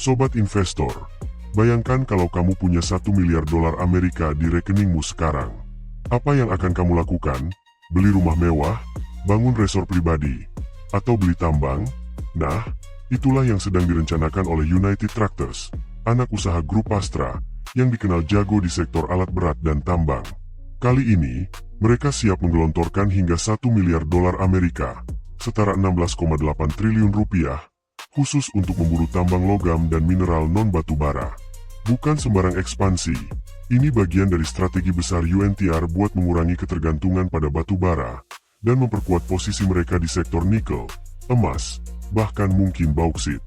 Sobat investor, bayangkan kalau kamu punya $1 miliar Amerika di rekeningmu sekarang. Apa yang akan kamu lakukan? Beli rumah mewah, bangun resort pribadi, atau beli tambang? Nah, itulah yang sedang direncanakan oleh United Tractors, anak usaha grup Astra, yang dikenal jago di sektor alat berat dan tambang. Kali ini, mereka siap menggelontorkan hingga $1 miliar Amerika, setara 16,8 triliun rupiah, khusus untuk memburu tambang logam dan mineral non-batu bara. Bukan sembarang ekspansi, ini bagian dari strategi besar UNTR buat mengurangi ketergantungan pada batu bara, dan memperkuat posisi mereka di sektor nikel, emas, bahkan mungkin bauksit.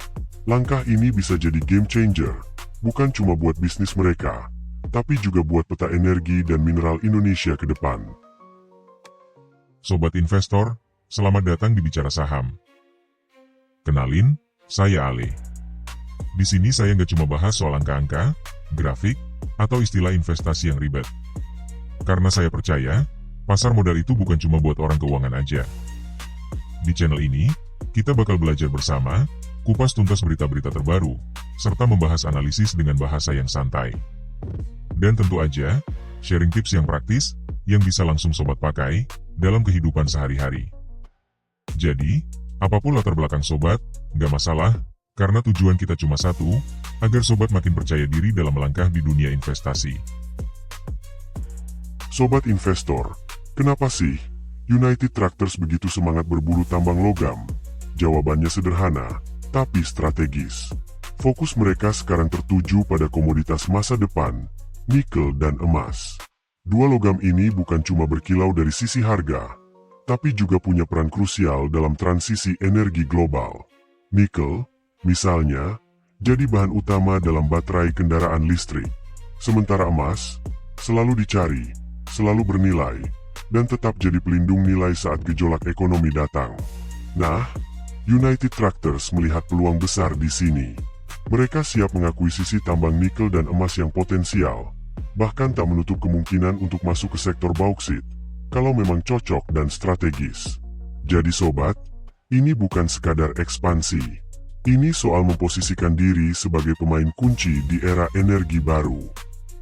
Langkah ini bisa jadi game changer, bukan cuma buat bisnis mereka, tapi juga buat peta energi dan mineral Indonesia ke depan. Sobat investor, selamat datang di Bicara Saham. Kenalin, saya Ale. Di sini saya nggak cuma bahas soal angka-angka, grafik, atau istilah investasi yang ribet. Karena saya percaya, pasar modal itu bukan cuma buat orang keuangan aja. Di channel ini, kita bakal belajar bersama, kupas tuntas berita-berita terbaru, serta membahas analisis dengan bahasa yang santai. Dan tentu aja, sharing tips yang praktis, yang bisa langsung sobat pakai, dalam kehidupan sehari-hari. Jadi, apapun latar belakang sobat, nggak masalah, karena tujuan kita cuma satu, agar sobat makin percaya diri dalam melangkah di dunia investasi. Sobat investor, kenapa sih United Tractors begitu semangat berburu tambang logam? Jawabannya sederhana, tapi strategis. Fokus mereka sekarang tertuju pada komoditas masa depan, nikel dan emas. Dua logam ini bukan cuma berkilau dari sisi harga, tapi juga punya peran krusial dalam transisi energi global. Nikel, misalnya, jadi bahan utama dalam baterai kendaraan listrik. Sementara emas, selalu dicari, selalu bernilai, dan tetap jadi pelindung nilai saat gejolak ekonomi datang. Nah, United Tractors melihat peluang besar di sini. Mereka siap mengakuisisi tambang nikel dan emas yang potensial, bahkan tak menutup kemungkinan untuk masuk ke sektor bauksit, kalau memang cocok dan strategis. Jadi sobat, ini bukan sekadar ekspansi. Ini soal memposisikan diri sebagai pemain kunci di era energi baru.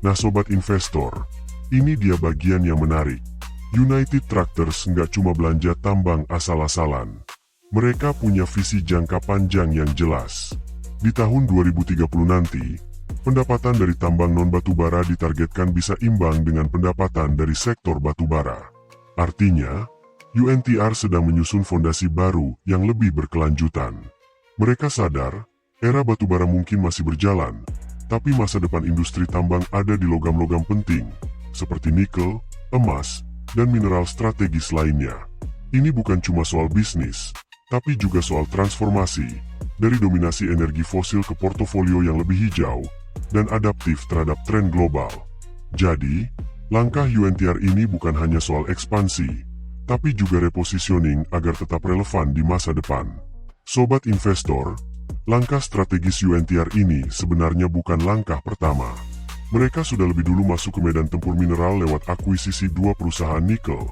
Nah sobat investor, ini dia bagian yang menarik. United Tractors nggak cuma belanja tambang asal-asalan. Mereka punya visi jangka panjang yang jelas. Di tahun 2030 nanti, pendapatan dari tambang non-batubara ditargetkan bisa imbang dengan pendapatan dari sektor batubara. Artinya, UNTR sedang menyusun fondasi baru yang lebih berkelanjutan. Mereka sadar, era batubara mungkin masih berjalan, tapi masa depan industri tambang ada di logam-logam penting, seperti nikel, emas, dan mineral strategis lainnya. Ini bukan cuma soal bisnis, tapi juga soal transformasi, dari dominasi energi fosil ke portofolio yang lebih hijau, dan adaptif terhadap tren global. Jadi, langkah UNTR ini bukan hanya soal ekspansi, tapi juga repositioning agar tetap relevan di masa depan. Sobat investor, langkah strategis UNTR ini sebenarnya bukan langkah pertama. Mereka sudah lebih dulu masuk ke medan tempur mineral lewat akuisisi dua perusahaan nikel,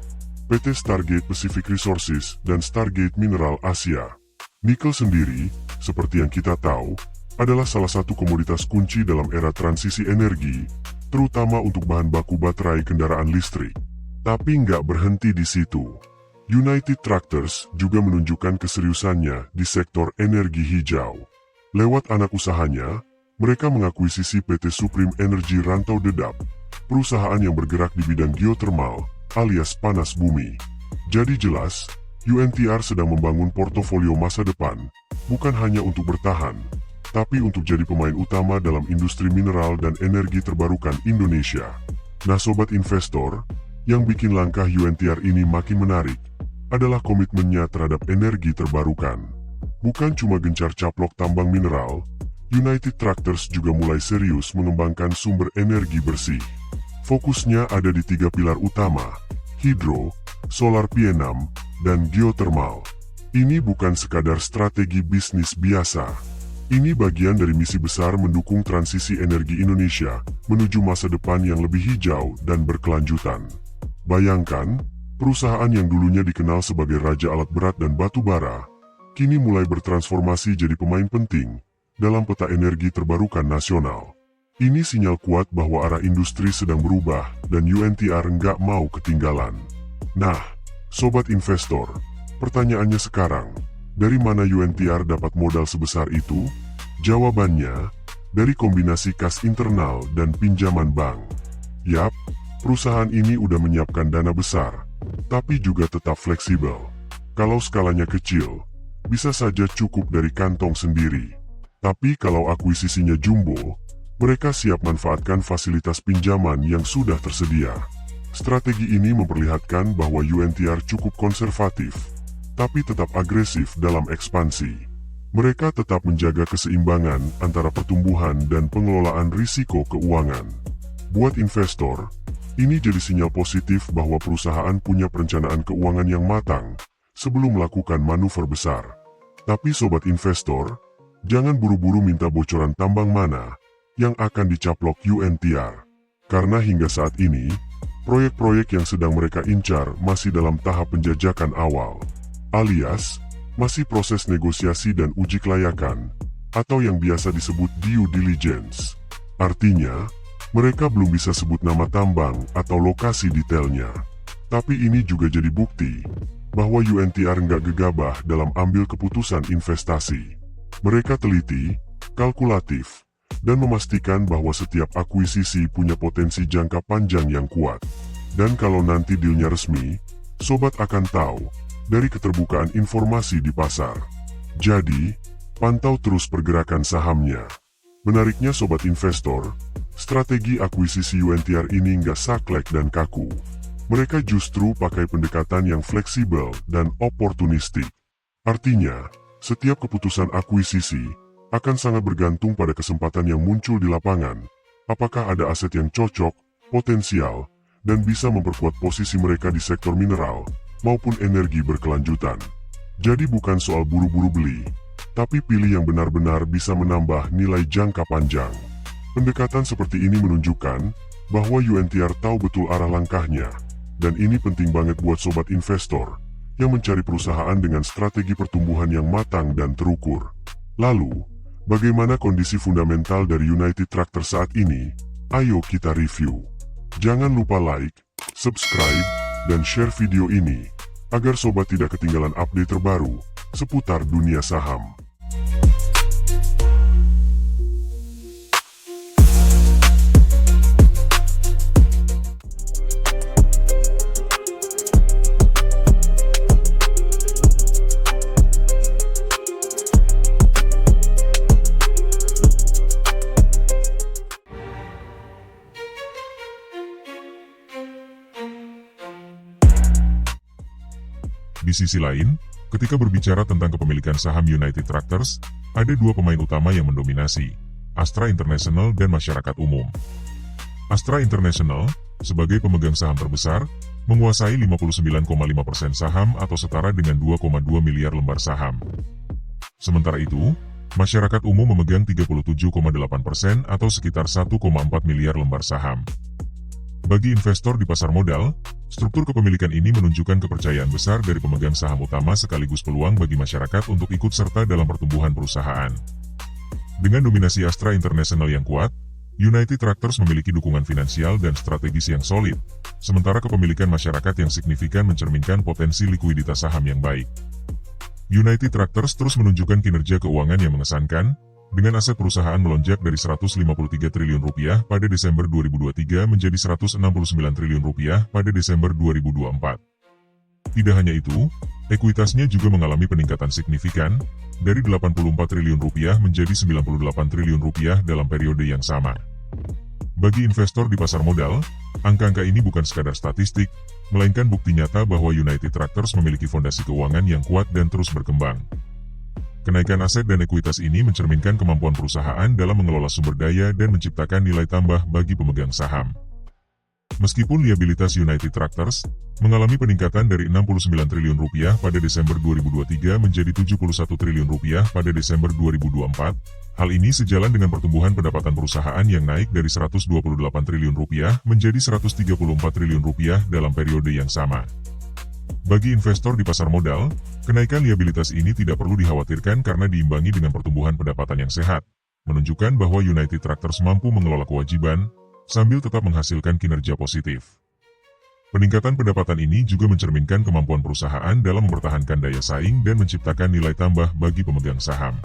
PT Stargate Pacific Resources dan Stargate Mineral Asia. Nikel sendiri, seperti yang kita tahu, adalah salah satu komoditas kunci dalam era transisi energi, terutama untuk bahan baku baterai kendaraan listrik. Tapi nggak berhenti di situ. United Tractors juga menunjukkan keseriusannya di sektor energi hijau. Lewat anak usahanya, mereka mengakuisisi PT Supreme Energy Rantau Dedap, perusahaan yang bergerak di bidang geothermal, alias panas bumi. Jadi jelas, UNTR sedang membangun portofolio masa depan, bukan hanya untuk bertahan, tapi untuk jadi pemain utama dalam industri mineral dan energi terbarukan Indonesia. Nah sobat investor, yang bikin langkah UNTR ini makin menarik, adalah komitmennya terhadap energi terbarukan. Bukan cuma gencar caplok tambang mineral, United Tractors juga mulai serius mengembangkan sumber energi bersih. Fokusnya ada di 3 pilar utama, hidro, solar P6, dan geothermal. Ini bukan sekadar strategi bisnis biasa. Ini bagian dari misi besar mendukung transisi energi Indonesia menuju masa depan yang lebih hijau dan berkelanjutan. Bayangkan, perusahaan yang dulunya dikenal sebagai raja alat berat dan batu bara, kini mulai bertransformasi jadi pemain penting dalam peta energi terbarukan nasional. Ini sinyal kuat bahwa arah industri sedang berubah dan UNTR nggak mau ketinggalan. Nah, sobat investor, pertanyaannya sekarang, dari mana UNTR dapat modal sebesar itu? Jawabannya, dari kombinasi kas internal dan pinjaman bank. Yap, perusahaan ini udah menyiapkan dana besar, tapi juga tetap fleksibel. Kalau skalanya kecil, bisa saja cukup dari kantong sendiri. Tapi kalau akuisisinya jumbo, mereka siap manfaatkan fasilitas pinjaman yang sudah tersedia. Strategi ini memperlihatkan bahwa UNTR cukup konservatif, tapi tetap agresif dalam ekspansi. Mereka tetap menjaga keseimbangan antara pertumbuhan dan pengelolaan risiko keuangan. Buat investor, ini jadi sinyal positif bahwa perusahaan punya perencanaan keuangan yang matang sebelum melakukan manuver besar. Tapi sobat investor, jangan buru-buru minta bocoran tambang mana yang akan dicaplok UNTR. Karena hingga saat ini, proyek-proyek yang sedang mereka incar masih dalam tahap penjajakan awal, alias masih proses negosiasi dan uji kelayakan, atau yang biasa disebut due diligence. Artinya, mereka belum bisa sebut nama tambang atau lokasi detailnya. Tapi ini juga jadi bukti bahwa UNTR nggak gegabah dalam ambil keputusan investasi. Mereka teliti, kalkulatif, dan memastikan bahwa setiap akuisisi punya potensi jangka panjang yang kuat. Dan kalau nanti dealnya resmi, sobat akan tahu dari keterbukaan informasi di pasar. Jadi, pantau terus pergerakan sahamnya. Menariknya sobat investor, strategi akuisisi UNTR ini nggak saklek dan kaku. Mereka justru pakai pendekatan yang fleksibel dan oportunistik. Artinya, setiap keputusan akuisisi akan sangat bergantung pada kesempatan yang muncul di lapangan. Apakah ada aset yang cocok, potensial, dan bisa memperkuat posisi mereka di sektor mineral maupun energi berkelanjutan. Jadi bukan soal buru-buru beli, tapi pilih yang benar-benar bisa menambah nilai jangka panjang. Pendekatan seperti ini menunjukkan bahwa UNTR tahu betul arah langkahnya, dan ini penting banget buat sobat investor yang mencari perusahaan dengan strategi pertumbuhan yang matang dan terukur. Lalu, bagaimana kondisi fundamental dari United Tractor saat ini? Ayo kita review. Jangan lupa like, subscribe, dan share video ini, agar sobat tidak ketinggalan update terbaru seputar dunia saham. Di sisi lain, ketika berbicara tentang kepemilikan saham United Tractors, ada dua pemain utama yang mendominasi, Astra International dan masyarakat umum. Astra International, sebagai pemegang saham terbesar, menguasai 59,5% saham atau setara dengan 2,2 miliar lembar saham. Sementara itu, masyarakat umum memegang 37,8% atau sekitar 1,4 miliar lembar saham. Bagi investor di pasar modal, struktur kepemilikan ini menunjukkan kepercayaan besar dari pemegang saham utama sekaligus peluang bagi masyarakat untuk ikut serta dalam pertumbuhan perusahaan. Dengan dominasi Astra International yang kuat, United Tractors memiliki dukungan finansial dan strategis yang solid, sementara kepemilikan masyarakat yang signifikan mencerminkan potensi likuiditas saham yang baik. United Tractors terus menunjukkan kinerja keuangan yang mengesankan, dengan aset perusahaan melonjak dari 153 triliun rupiah pada Desember 2023 menjadi 169 triliun rupiah pada Desember 2024. Tidak hanya itu, ekuitasnya juga mengalami peningkatan signifikan, dari 84 triliun rupiah menjadi 98 triliun rupiah dalam periode yang sama. Bagi investor di pasar modal, angka-angka ini bukan sekadar statistik, melainkan bukti nyata bahwa United Tractors memiliki fondasi keuangan yang kuat dan terus berkembang. Kenaikan aset dan ekuitas ini mencerminkan kemampuan perusahaan dalam mengelola sumber daya dan menciptakan nilai tambah bagi pemegang saham. Meskipun liabilitas United Tractors mengalami peningkatan dari 69 triliun rupiah pada Desember 2023 menjadi 71 triliun rupiah pada Desember 2024, hal ini sejalan dengan pertumbuhan pendapatan perusahaan yang naik dari 128 triliun rupiah menjadi 134 triliun rupiah dalam periode yang sama. Bagi investor di pasar modal, kenaikan liabilitas ini tidak perlu dikhawatirkan karena diimbangi dengan pertumbuhan pendapatan yang sehat, menunjukkan bahwa United Tractors mampu mengelola kewajiban, sambil tetap menghasilkan kinerja positif. Peningkatan pendapatan ini juga mencerminkan kemampuan perusahaan dalam mempertahankan daya saing dan menciptakan nilai tambah bagi pemegang saham.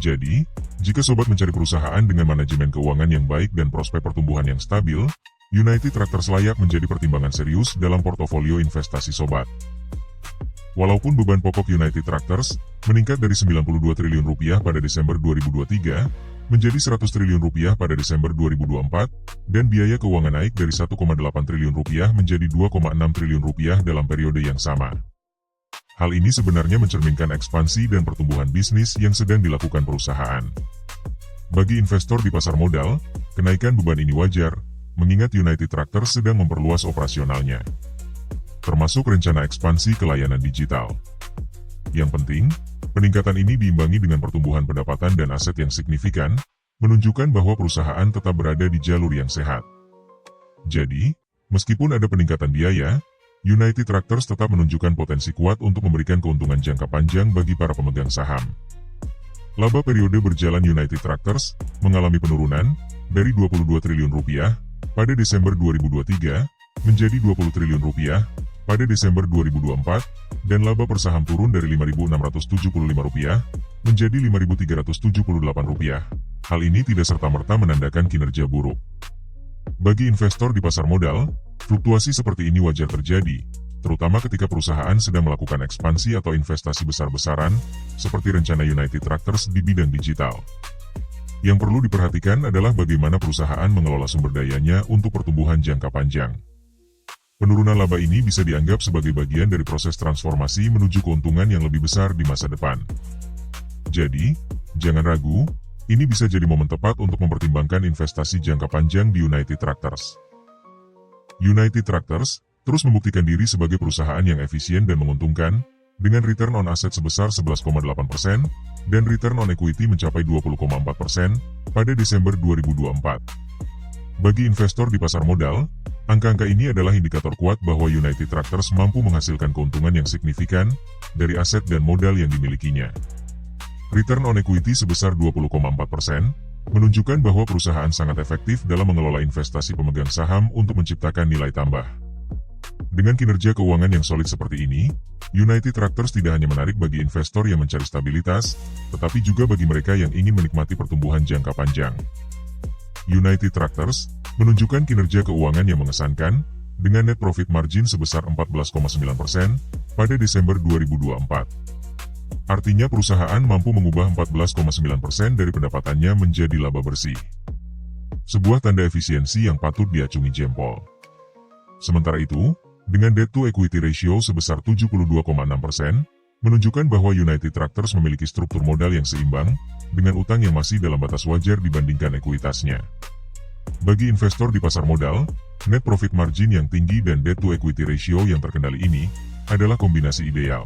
Jadi, jika sobat mencari perusahaan dengan manajemen keuangan yang baik dan prospek pertumbuhan yang stabil, United Tractors layak menjadi pertimbangan serius dalam portofolio investasi sobat. Walaupun beban pokok United Tractors meningkat dari 92 triliun rupiah pada Desember 2023 menjadi 100 triliun rupiah pada Desember 2024 dan biaya keuangan naik dari 1,8 triliun rupiah menjadi 2,6 triliun rupiah dalam periode yang sama. Hal ini sebenarnya mencerminkan ekspansi dan pertumbuhan bisnis yang sedang dilakukan perusahaan. Bagi investor di pasar modal, kenaikan beban ini wajar, mengingat United Tractors sedang memperluas operasionalnya, termasuk rencana ekspansi ke layanan digital. Yang penting, peningkatan ini diimbangi dengan pertumbuhan pendapatan dan aset yang signifikan, menunjukkan bahwa perusahaan tetap berada di jalur yang sehat. Jadi, meskipun ada peningkatan biaya, United Tractors tetap menunjukkan potensi kuat untuk memberikan keuntungan jangka panjang bagi para pemegang saham. Laba periode berjalan United Tractors mengalami penurunan dari 22 triliun rupiah pada Desember 2023 menjadi 20 triliun rupiah pada Desember 2024 dan laba per saham turun dari Rp5.675 menjadi Rp5.378. Hal ini tidak serta-merta menandakan kinerja buruk. Bagi investor di pasar modal, fluktuasi seperti ini wajar terjadi, terutama ketika perusahaan sedang melakukan ekspansi atau investasi besar-besaran, seperti rencana United Tractors di bidang digital. Yang perlu diperhatikan adalah bagaimana perusahaan mengelola sumber dayanya untuk pertumbuhan jangka panjang. Penurunan laba ini bisa dianggap sebagai bagian dari proses transformasi menuju keuntungan yang lebih besar di masa depan. Jadi, jangan ragu, ini bisa jadi momen tepat untuk mempertimbangkan investasi jangka panjang di United Tractors. United Tractors terus membuktikan diri sebagai perusahaan yang efisien dan menguntungkan, dengan return on asset sebesar 11,8% dan return on equity mencapai 20,4% pada Desember 2024. Bagi investor di pasar modal, angka-angka ini adalah indikator kuat bahwa United Tractors mampu menghasilkan keuntungan yang signifikan dari aset dan modal yang dimilikinya. Return on equity sebesar 20,4% menunjukkan bahwa perusahaan sangat efektif dalam mengelola investasi pemegang saham untuk menciptakan nilai tambah. Dengan kinerja keuangan yang solid seperti ini, United Tractors tidak hanya menarik bagi investor yang mencari stabilitas, tetapi juga bagi mereka yang ingin menikmati pertumbuhan jangka panjang. United Tractors menunjukkan kinerja keuangan yang mengesankan, dengan net profit margin sebesar 14,9% pada Desember 2024. Artinya perusahaan mampu mengubah 14,9% dari pendapatannya menjadi laba bersih. Sebuah tanda efisiensi yang patut diacungi jempol. Sementara itu, dengan debt to equity ratio sebesar 72,6%, menunjukkan bahwa United Tractors memiliki struktur modal yang seimbang, dengan utang yang masih dalam batas wajar dibandingkan ekuitasnya. Bagi investor di pasar modal, net profit margin yang tinggi dan debt to equity ratio yang terkendali ini adalah kombinasi ideal.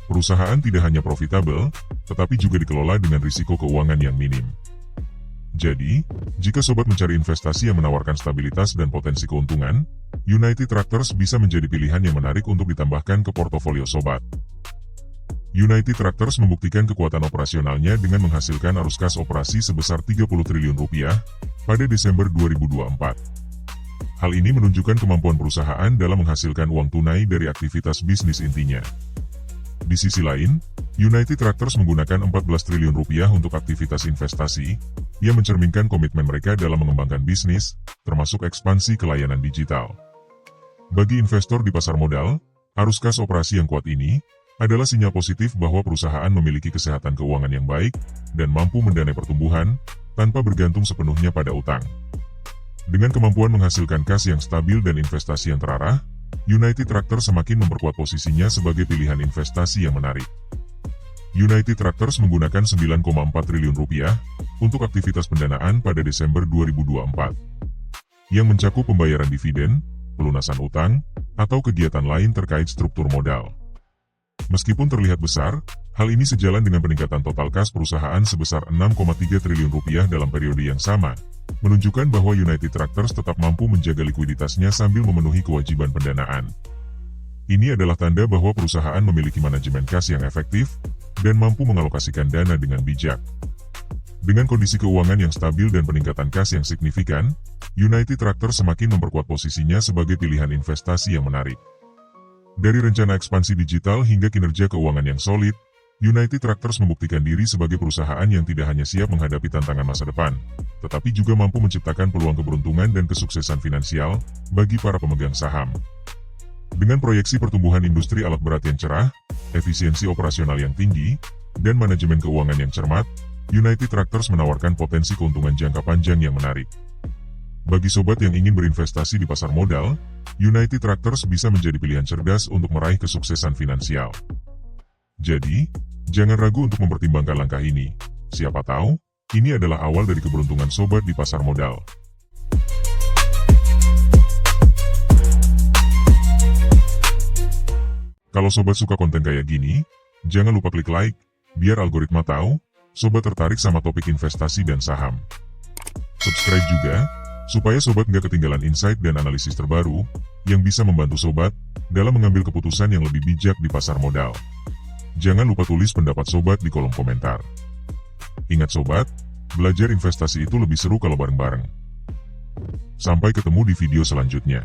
Perusahaan tidak hanya profitabel, tetapi juga dikelola dengan risiko keuangan yang minim. Jadi, jika sobat mencari investasi yang menawarkan stabilitas dan potensi keuntungan, United Tractors bisa menjadi pilihan yang menarik untuk ditambahkan ke portofolio sobat. United Tractors membuktikan kekuatan operasionalnya dengan menghasilkan arus kas operasi sebesar 30 triliun rupiah pada Desember 2024. Hal ini menunjukkan kemampuan perusahaan dalam menghasilkan uang tunai dari aktivitas bisnis intinya. Di sisi lain, United Tractors menggunakan 14 triliun rupiah untuk aktivitas investasi, yang mencerminkan komitmen mereka dalam mengembangkan bisnis, termasuk ekspansi ke layanan digital. Bagi investor di pasar modal, arus kas operasi yang kuat ini adalah sinyal positif bahwa perusahaan memiliki kesehatan keuangan yang baik dan mampu mendanai pertumbuhan tanpa bergantung sepenuhnya pada utang. Dengan kemampuan menghasilkan kas yang stabil dan investasi yang terarah, United Tractors semakin memperkuat posisinya sebagai pilihan investasi yang menarik. United Tractors menggunakan 9,4 triliun rupiah untuk aktivitas pendanaan pada Desember 2024, yang mencakup pembayaran dividen, pelunasan utang, atau kegiatan lain terkait struktur modal. Meskipun terlihat besar, hal ini sejalan dengan peningkatan total kas perusahaan sebesar 6,3 triliun rupiah dalam periode yang sama, menunjukkan bahwa United Tractors tetap mampu menjaga likuiditasnya sambil memenuhi kewajiban pendanaan. Ini adalah tanda bahwa perusahaan memiliki manajemen kas yang efektif dan mampu mengalokasikan dana dengan bijak. Dengan kondisi keuangan yang stabil dan peningkatan kas yang signifikan, United Tractors semakin memperkuat posisinya sebagai pilihan investasi yang menarik. Dari rencana ekspansi digital hingga kinerja keuangan yang solid, United Tractors membuktikan diri sebagai perusahaan yang tidak hanya siap menghadapi tantangan masa depan, tetapi juga mampu menciptakan peluang keberuntungan dan kesuksesan finansial bagi para pemegang saham. Dengan proyeksi pertumbuhan industri alat berat yang cerah, efisiensi operasional yang tinggi, dan manajemen keuangan yang cermat, United Tractors menawarkan potensi keuntungan jangka panjang yang menarik. Bagi sobat yang ingin berinvestasi di pasar modal, United Tractors bisa menjadi pilihan cerdas untuk meraih kesuksesan finansial. Jadi, jangan ragu untuk mempertimbangkan langkah ini. Siapa tahu, ini adalah awal dari keberuntungan sobat di pasar modal. Kalau sobat suka konten kayak gini, jangan lupa klik like, biar algoritma tahu, sobat tertarik sama topik investasi dan saham. Subscribe juga, supaya sobat nggak ketinggalan insight dan analisis terbaru, yang bisa membantu sobat, dalam mengambil keputusan yang lebih bijak di pasar modal. Jangan lupa tulis pendapat sobat di kolom komentar. Ingat sobat, belajar investasi itu lebih seru kalau bareng-bareng. Sampai ketemu di video selanjutnya.